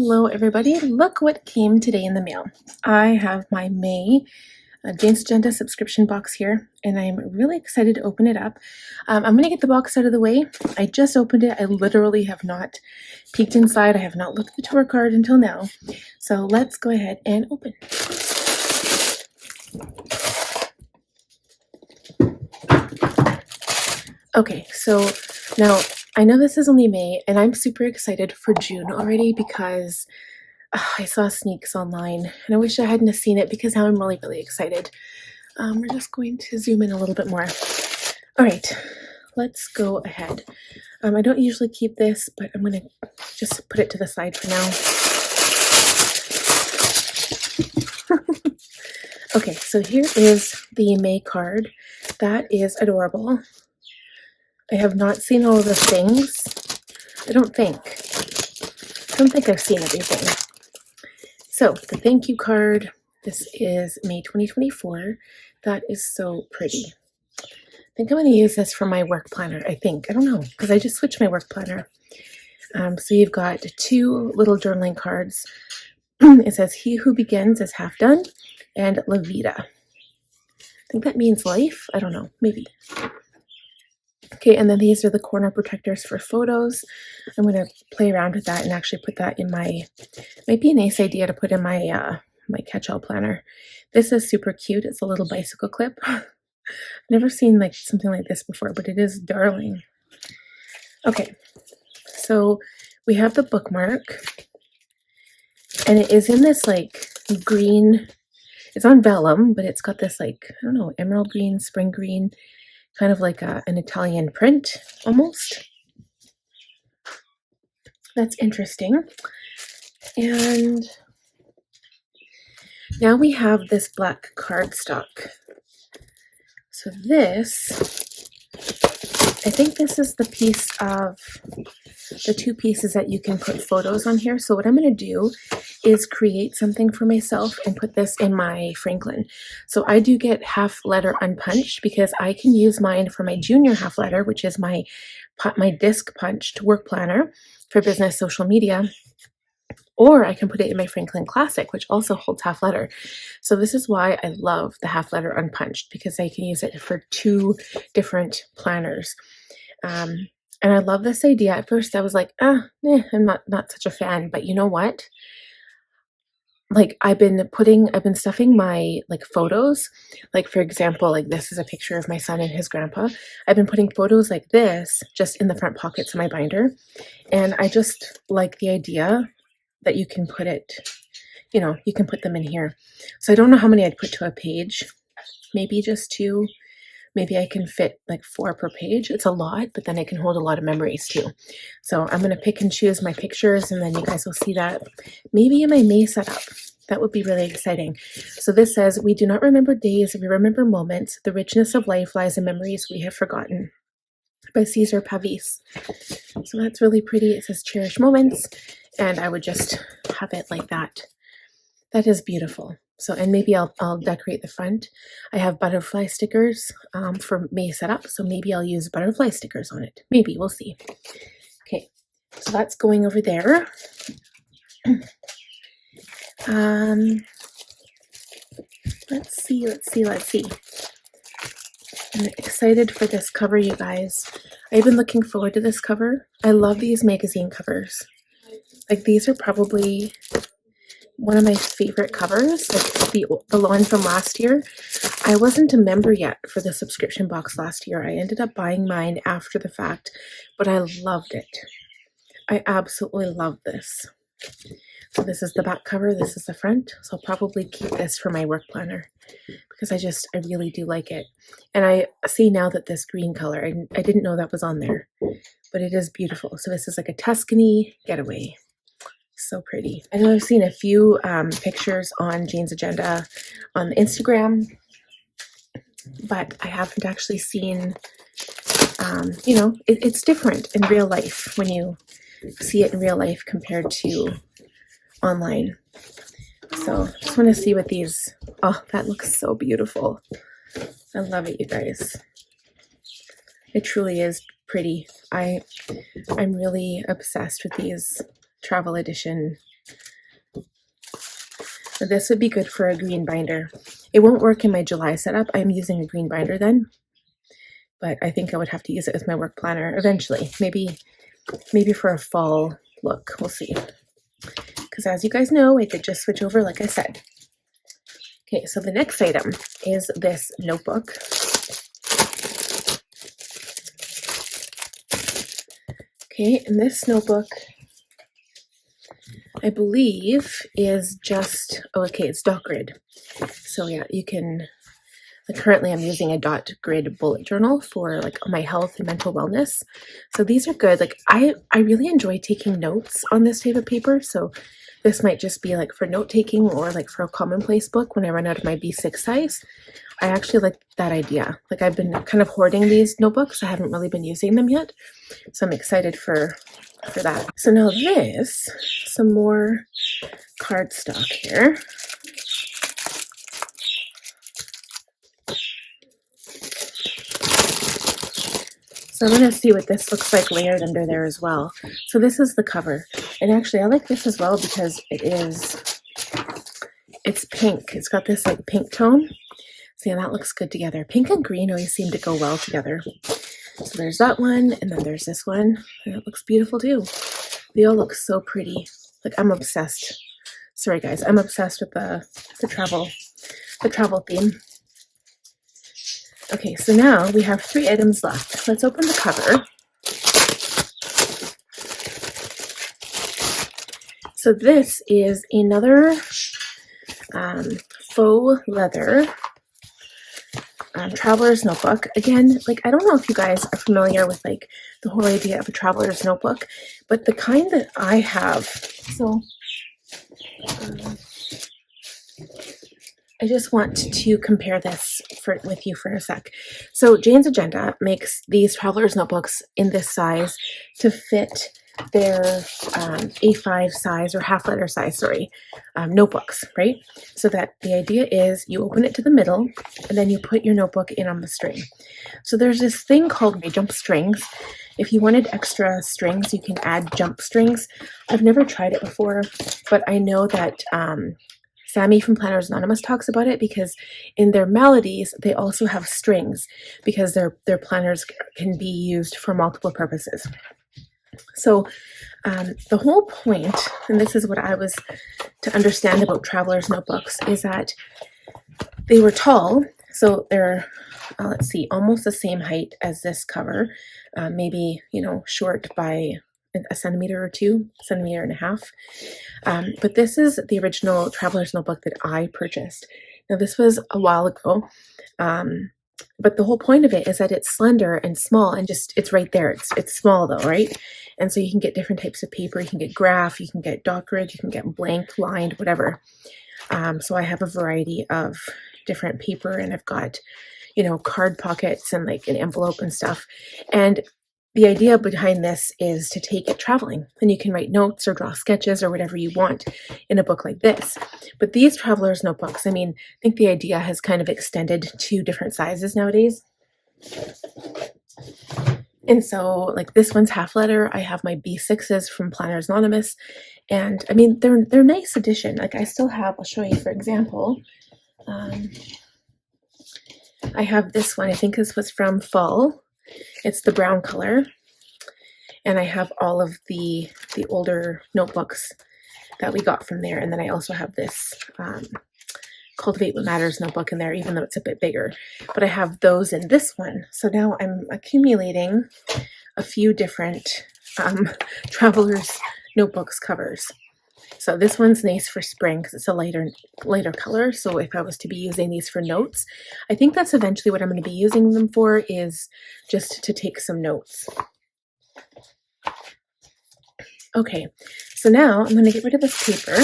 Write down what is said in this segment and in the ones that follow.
Hello everybody, look what came today in the mail. I have my May Jane's Agenda subscription box here and I'm really excited to open it up. I'm going to get the box out of the way. I just opened it. I literally have not peeked inside. I have not looked at the tour card until now. So let's go ahead and open. Okay, so now I know this is only May and I'm super excited for June already because I saw sneaks online and I wish I hadn't seen it because now I'm really excited. We're just going to zoom in a little bit more. All right, let's go ahead. I don't usually keep this, but I'm going to just put it to the side for now. Okay, so here is the May card. That is adorable. I have not seen all of the things. I don't think I've seen everything. So the thank you card, this is May 2024. That is so pretty. I think I'm going to use this for my work planner, I don't know, because I just switched my work planner. So you've got two little journaling cards. It says, he who begins is half done, and La Vida. I think that means life. I don't know, maybe. Okay, and then these are the corner protectors for photos. I'm going to play around with that and actually put that in my, might be a nice idea to put in my my catch-all planner. This is super cute. It's a little bicycle clip. I've never seen like something like this before, but it is darling. Okay, so we have the bookmark, and it is in this like green, it's on vellum, but it's got this like, I don't know, emerald green, spring green, kind of like an Italian print almost. That's interesting. And now we have this black cardstock. So this, I think this is the piece of the two pieces that you can put photos on here. So what I'm going to do is create something for myself and put this in my Franklin. So I do get half letter unpunched because I can use mine for my junior half letter, which is my disc punched work planner for business social media. Or I can put it in my Franklin Classic, which also holds half letter. So this is why I love the half letter unpunched, because I can use it for two different planners. And I love this idea. At first I was like, I'm not such a fan, but you know what? Like I've been stuffing my like photos, like for example, like this is a picture of my son and his grandpa. I've been putting photos like this just in the front pockets of my binder. And I just like the idea that you can put it, you can put them in here. So I don't know how many I'd put to a page, maybe just two. Maybe I can fit like 4 per page. It's a lot, but then I can hold a lot of memories too. So I'm going to pick and choose my pictures, and then you guys will see that maybe in my May setup. That would be really exciting. So this says, we do not remember days, we remember moments. The richness of life lies in memories we have forgotten. By Cesar Pavese. So that's really pretty. It says cherish moments, and I would just have it like that. That is beautiful. So, and maybe I'll decorate the front. I have butterfly stickers for May setup, so maybe I'll use butterfly stickers on it. Maybe, we'll see. Okay, so that's going over there. Let's see. I'm excited for this cover, you guys. I've been looking forward to this cover. I love these magazine covers. Like these are probably one of my favorite covers, like the one from last year. I wasn't a member yet for the subscription box last year. I ended up buying mine after the fact, but I loved it. I absolutely love this. So this is the back cover, this is the front. So I'll probably keep this for my work planner because I really do like it. And I see now that this green color, I didn't know that was on there, but it is beautiful. So this is like a Tuscany getaway. So pretty. I know I've seen a few pictures on Jane's Agenda on Instagram, but I haven't actually seen, it's different in real life when you see it in real life compared to online. So just want to see what these, oh, that looks so beautiful. I love it, you guys. It truly is pretty. I'm really obsessed with these travel edition This would be good for a green binder. It won't work in my July setup. I'm using a green binder then, but I think I would have to use it as my work planner eventually. Maybe for a fall look. We'll see. Because as you guys know, I did just switch over, like I said. Okay, so the next item is this notebook. Okay, and this notebook, I believe, is just, oh, okay, it's dot grid. So yeah, you can, like currently I'm using a dot grid bullet journal for like my health and mental wellness. So these are good. Like I really enjoy taking notes on this type of paper. So this might just be like for note taking or like for a commonplace book when I run out of my B6 size. I actually like that idea. Like I've been kind of hoarding these notebooks. I haven't really been using them yet. So I'm excited for that. So now this, some more cardstock here. So I'm going to see what this looks like layered under there as well. So this is the cover. And actually I like this as well because it's pink. It's got this like pink tone. So yeah, that looks good together. Pink and green always seem to go well together. So there's that one, and then there's this one. And it looks beautiful too. They all look so pretty. Like I'm obsessed. Sorry guys, I'm obsessed with the travel theme. Okay, so now we have 3 items left. Let's open the cover. So this is another faux leather traveler's notebook. Again, like I don't know if you guys are familiar with like the whole idea of a traveler's notebook, but the kind that I have, so I just want to compare this with you for a sec. So Jane's Agenda makes these traveler's notebooks in this size to fit their A5 size or half letter size, sorry, notebooks, right? So that the idea is you open it to the middle and then you put your notebook in on the string. So there's this thing called jump strings. If you wanted extra strings, you can add jump strings. I've never tried it before, but I know that Sammy from Planners Anonymous talks about it because in their melodies, they also have strings because their planners can be used for multiple purposes. So the whole point, and this is what I was to understand about traveler's notebooks, is that they were tall. So they're, let's see, almost the same height as this cover, maybe, short by a centimeter or 2, centimeter and a half. But this is the original traveler's notebook that I purchased. Now this was a while ago, but the whole point of it is that it's slender and small and just, it's right there. It's small though, right? And so you can get different types of paper. You can get graph, you can get dot grid, you can get blank, lined, whatever. So I have a variety of different paper and I've got, card pockets and like an envelope and stuff. And the idea behind this is to take it traveling, and you can write notes or draw sketches or whatever you want in a book like this. But these traveler's notebooks, I think the idea has kind of extended to different sizes nowadays. And so like this one's half letter. I have my B6s from Planners Anonymous, and they're nice addition. Like I still have, I'll show you for example. I have this one. I think this was from fall. It's the brown color, and I have all of the older notebooks that we got from there, and then I also have this Cultivate What Matters notebook in there, even though it's a bit bigger. But I have those in this one, so now I'm accumulating a few different traveler's notebooks covers. So this one's nice for spring because it's a lighter color. So if I was to be using these for notes, I think that's eventually what I'm going to be using them for, is just to take some notes. Okay, so now I'm going to get rid of this paper.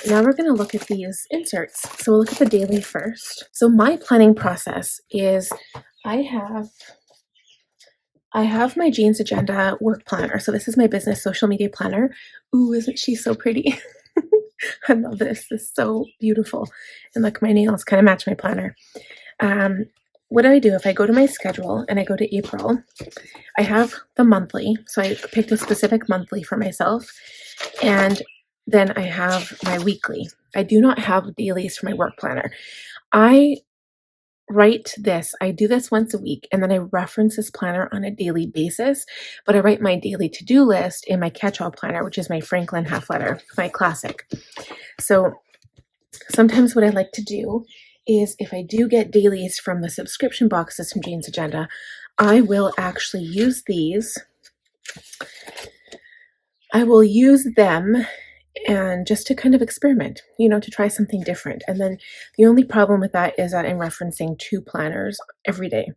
Now we're going to look at these inserts. So we'll look at the daily first. So my planning process is I have my Jane's Agenda work planner. So this is my business social media planner. Ooh, isn't she so pretty? I love this. This is so beautiful. And look, my nails kind of match my planner. what do I do? If I go to my schedule and I go to April, I have the monthly. So I picked a specific monthly for myself. And then I have my weekly. I do not have dailies for my work planner. I I do this once a week, and then I reference this planner on a daily basis, but I write my daily to-do list in my catch-all planner, which is my Franklin half letter, my classic. So sometimes what I like to do is if I do get dailies from the subscription boxes from Jane's Agenda, I will actually use these. I will use them and just to kind of experiment, to try something different. And then the only problem with that is that I'm referencing two planners every day.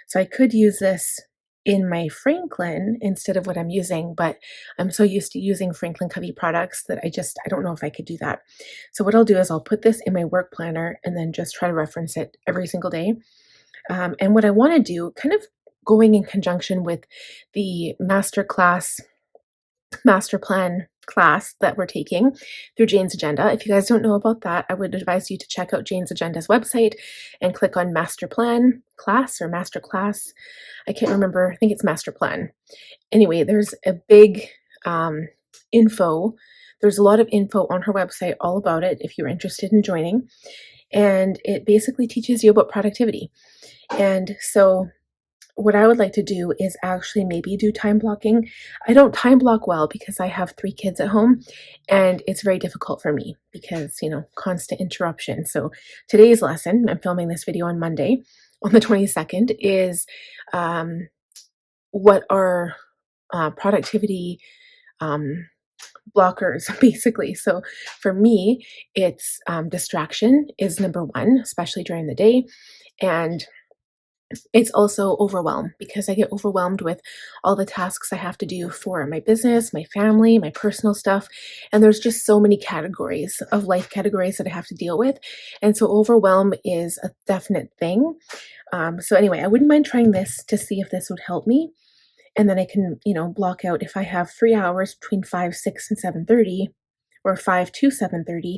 So I could use this in my Franklin instead of what I'm using, but I'm so used to using Franklin Covey products that I don't know if I could do that. So what I'll do is I'll put this in my work planner and then just try to reference it every single day. And what I want to do, kind of going in conjunction with the master plan class that we're taking through Jane's Agenda. If you guys don't know about that, I would advise you to check out Jane's Agenda's website and click on Master Plan class or Master Class. I can't remember. I think it's Master Plan. Anyway, there's a big info. There's a lot of info on her website all about it if you're interested in joining. And it basically teaches you about productivity. And so what I would like to do is actually maybe do time blocking. I don't time block well because I have 3 kids at home and it's very difficult for me because, constant interruption. So today's lesson, I'm filming this video on Monday, on the 22nd, is what are productivity blockers, basically. So for me, it's distraction is number 1, especially during the day. And it's also overwhelm because I get overwhelmed with all the tasks I have to do for my business, my family, my personal stuff. And there's just so many categories of life categories that I have to deal with. And so overwhelm is a definite thing. So anyway, I wouldn't mind trying this to see if this would help me. And then I can, block out if I have 3 hours between 5, 6, and 7:30 or 5 to 7:30.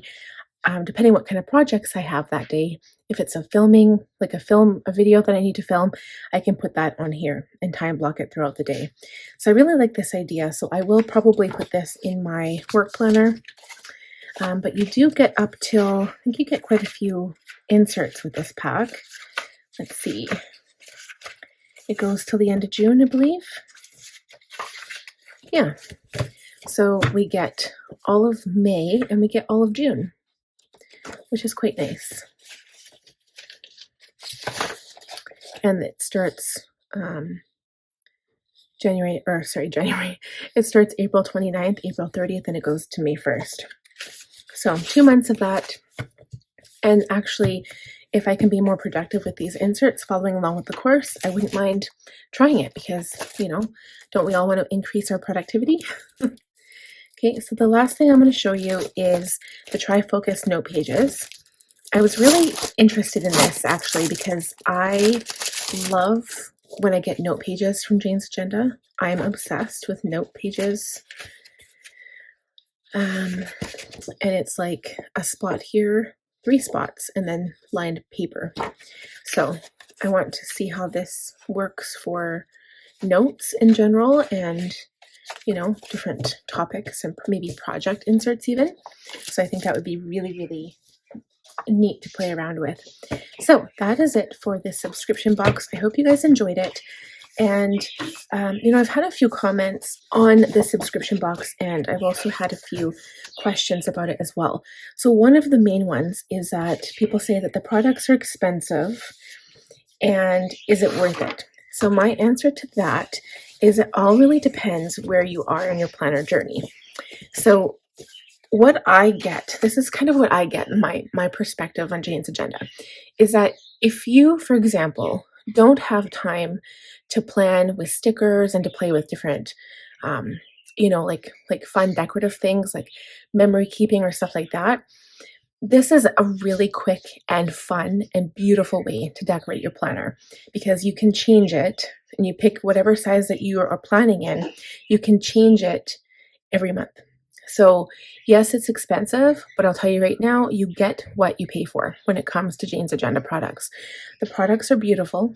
Depending what kind of projects I have that day. If it's a video that I need to film, I can put that on here and time block it throughout the day. So I really like this idea. So I will probably put this in my work planner. But you do get up till, I think you get quite a few inserts with this pack. Let's see. It goes till the end of June, I believe. Yeah. So we get all of May and we get all of June, which is quite nice. And it starts January. It starts April 29th, April 30th, and it goes to May 1st. So 2 months of that. And actually, if I can be more productive with these inserts following along with the course, I wouldn't mind trying it because, don't we all want to increase our productivity? Okay, so the last thing I'm going to show you is the Tri-Focus note pages. I was really interested in this actually because I love when I get note pages from Jane's Agenda. I'm obsessed with note pages. And it's like a spot here, 3 spots, and then lined paper. So I want to see how this works for notes in general and, different topics and maybe project inserts even. So I think that would be really, really neat to play around with. So that is it for this subscription box. I hope you guys enjoyed it. And, I've had a few comments on the subscription box, and I've also had a few questions about it as well. So one of the main ones is that people say that the products are expensive, and is it worth it? So my answer to that is it all really depends where you are in your planner journey. So what I get, this is kind of what I get in my perspective on Jane's Agenda, is that if you, for example, don't have time to plan with stickers and to play with different, like fun decorative things like memory keeping or stuff like that, this is a really quick and fun and beautiful way to decorate your planner because you can change it and you pick whatever size that you are planning in, you can change it every month. So yes, it's expensive, but I'll tell you right now, you get what you pay for when it comes to Jane's Agenda products. The products are beautiful,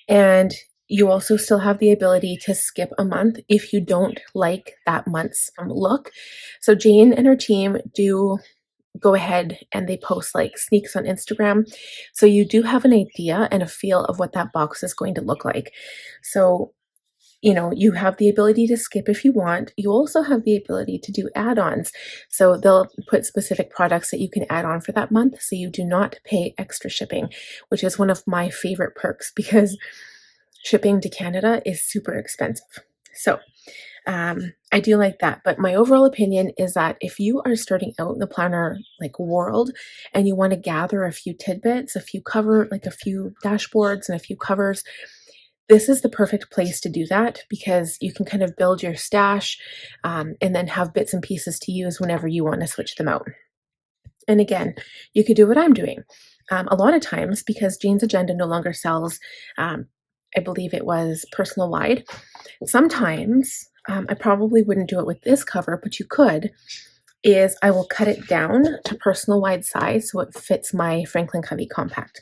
and you also still have the ability to skip a month if you don't like that month's look. So Jane and her team do go ahead and they post like sneaks on Instagram. So you do have an idea and a feel of what that box is going to look like. So you have the ability to skip if you want. You also have the ability to do add-ons. So they'll put specific products that you can add on for that month, so you do not pay extra shipping, which is one of my favorite perks because shipping to Canada is super expensive. So I do like that. But my overall opinion is that if you are starting out in the planner like world and you want to gather a few tidbits, a few dashboards and a few covers, this is the perfect place to do that because you can kind of build your stash and then have bits and pieces to use whenever you want to switch them out. And again, you could do what I'm doing. A lot of times, because Jane's Agenda no longer sells, I believe it was personal wide, sometimes I probably wouldn't do it with this cover, but you could, is I will cut it down to personal wide size so it fits my Franklin Covey compact.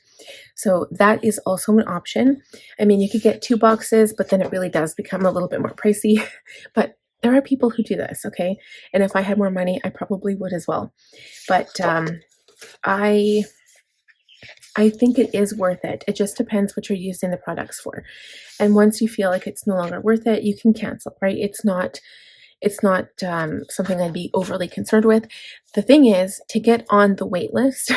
So that is also an option. I mean, you could get 2 boxes, but then it really does become a little bit more pricey. But there are people who do this, okay? And if I had more money, I probably would as well. But I think it is worth it. It just depends what you're using the products for. And once you feel like it's no longer worth it, you can cancel, right? It's not something I'd be overly concerned with. The thing is, to get on the wait list,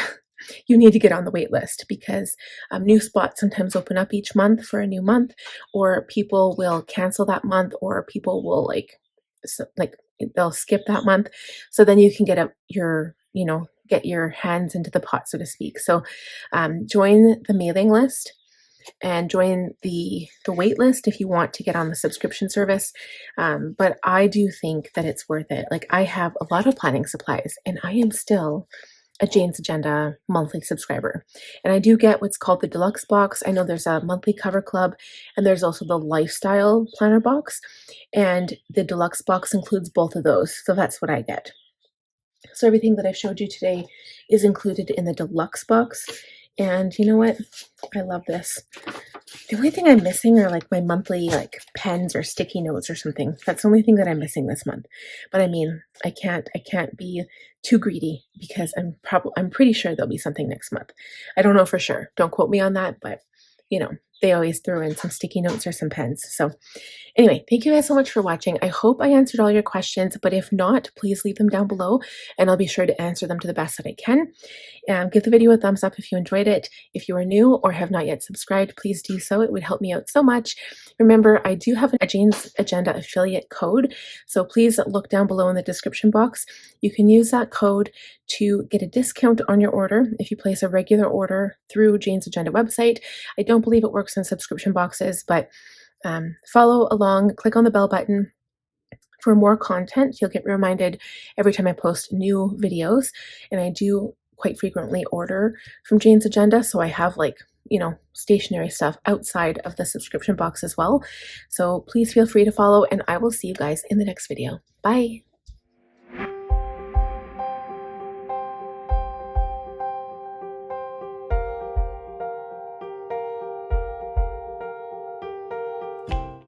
you need to get on the wait list because new spots sometimes open up each month for a new month, or people will cancel that month, or people will they'll skip that month. So then you can get your hands into the pot, so to speak. So join the mailing list and join the wait list if you want to get on the subscription service. But I do think that it's worth it. Like, I have a lot of planning supplies and I am still a Jane's Agenda monthly subscriber. And I do get what's called the deluxe box. I know there's a monthly cover club and there's also the lifestyle planner box. And the deluxe box includes both of those. So that's what I get. So everything that I've showed you today is included in the deluxe box. And you know what? I love this. The only thing I'm missing are like my monthly like pens or sticky notes or something. That's the only thing that I'm missing this month. But I mean, I can't be too greedy because I'm pretty sure there'll be something next month. I don't know for sure. Don't quote me on that, but they always throw in some sticky notes or some pens. So anyway, thank you guys so much for watching. I hope I answered all your questions, but if not, please leave them down below and I'll be sure to answer them to the best that I can. Give the video a thumbs up if you enjoyed it. If you are new or have not yet subscribed, please do so. It would help me out so much. Remember, I do have a Jane's Agenda affiliate code, so please look down below in the description box. You can use that code to get a discount on your order if you place a regular order through Jane's Agenda website. I don't believe it works on subscription boxes, but follow along, click on the bell button for more content. You'll get reminded every time I post new videos, and I do quite frequently order from Jane's Agenda, so I have stationery stuff outside of the subscription box as well. So please feel free to follow, and I will see you guys in the next video. Bye!